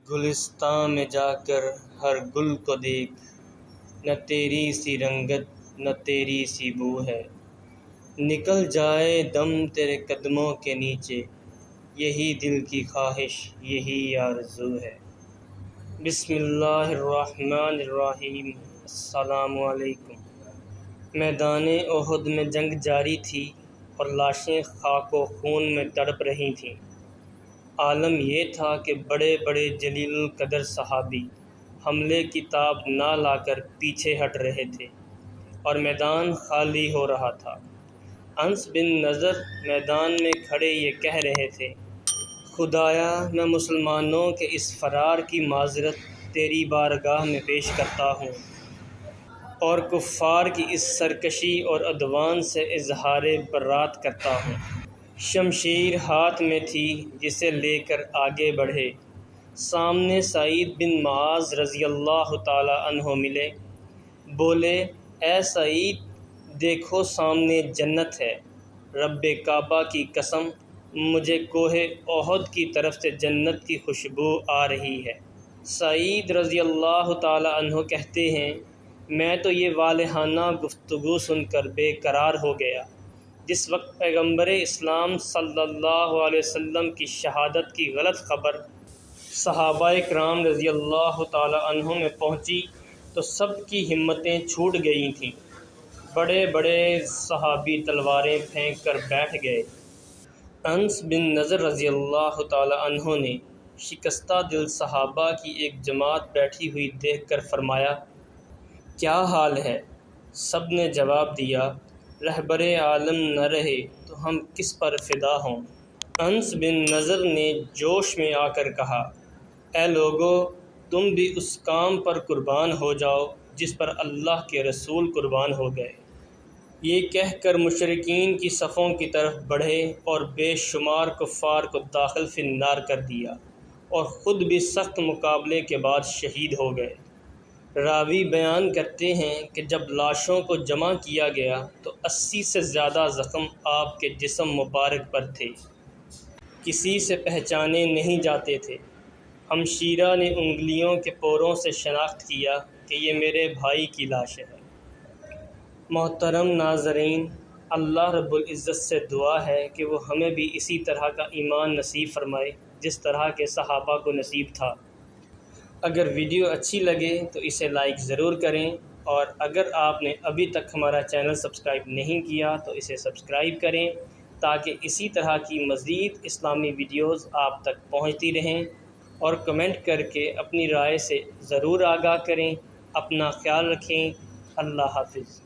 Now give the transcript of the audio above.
گلستاں میں جا کر ہر گل کو دیکھ، نہ تیری سی رنگت نہ تیری سی بو ہے، نکل جائے دم تیرے قدموں کے نیچے، یہی دل کی خواہش یہی آرزو ہے۔ بسم اللہ الرحمن الرحیم۔ السلام علیکم۔ میدان احد میں جنگ جاری تھی اور لاشیں خاک و خون میں تڑپ رہی تھیں۔ عالم یہ تھا کہ بڑے بڑے جلیل القدر صحابی حملے کی تاب نہ لا کر پیچھے ہٹ رہے تھے اور میدان خالی ہو رہا تھا۔ انس بن نضر میدان میں کھڑے یہ کہہ رہے تھے، خدایا میں مسلمانوں کے اس فرار کی معذرت تیری بارگاہ میں پیش کرتا ہوں اور کفار کی اس سرکشی اور عدوان سے اظہار برات کرتا ہوں۔ شمشیر ہاتھ میں تھی جسے لے کر آگے بڑھے۔ سامنے سعید بن معاذ رضی اللہ تعالی عنہ ملے، بولے، اے سعید، دیکھو سامنے جنت ہے، رب کعبہ کی قسم مجھے کوہ احد کی طرف سے جنت کی خوشبو آ رہی ہے۔ سعید رضی اللہ تعالی عنہ کہتے ہیں، میں تو یہ والہانہ گفتگو سن کر بے قرار ہو گیا۔ جس وقت پیغمبر اسلام صلی اللہ علیہ وسلم کی شہادت کی غلط خبر صحابہ کرام رضی اللہ تعالی عنہ میں پہنچی تو سب کی ہمتیں چھوٹ گئی تھیں۔ بڑے بڑے صحابی تلواریں پھینک کر بیٹھ گئے۔ انس بن نضر رضی اللہ تعالی عنہ نے شکستہ دل صحابہ کی ایک جماعت بیٹھی ہوئی دیکھ کر فرمایا، کیا حال ہے؟ سب نے جواب دیا، رہبر عالم نہ رہے تو ہم کس پر فدا ہوں؟ انس بن نضر نے جوش میں آ کر کہا، اے لوگو، تم بھی اس کام پر قربان ہو جاؤ جس پر اللہ کے رسول قربان ہو گئے۔ یہ کہہ کر مشرکین کی صفوں کی طرف بڑھے اور بے شمار کفار کو داخل فی النار کر دیا اور خود بھی سخت مقابلے کے بعد شہید ہو گئے۔ راوی بیان کرتے ہیں کہ جب لاشوں کو جمع کیا گیا تو 80 سے زیادہ زخم آپ کے جسم مبارک پر تھے، کسی سے پہچانے نہیں جاتے تھے۔ ہمشیرہ نے انگلیوں کے پوروں سے شناخت کیا کہ یہ میرے بھائی کی لاش ہے۔ محترم ناظرین، اللہ رب العزت سے دعا ہے کہ وہ ہمیں بھی اسی طرح کا ایمان نصیب فرمائے جس طرح کے صحابہ کو نصیب تھا۔ اگر ویڈیو اچھی لگے تو اسے لائک ضرور کریں، اور اگر آپ نے ابھی تک ہمارا چینل سبسکرائب نہیں کیا تو اسے سبسکرائب کریں تاکہ اسی طرح کی مزید اسلامی ویڈیوز آپ تک پہنچتی رہیں، اور کمنٹ کر کے اپنی رائے سے ضرور آگاہ کریں۔ اپنا خیال رکھیں۔ اللہ حافظ۔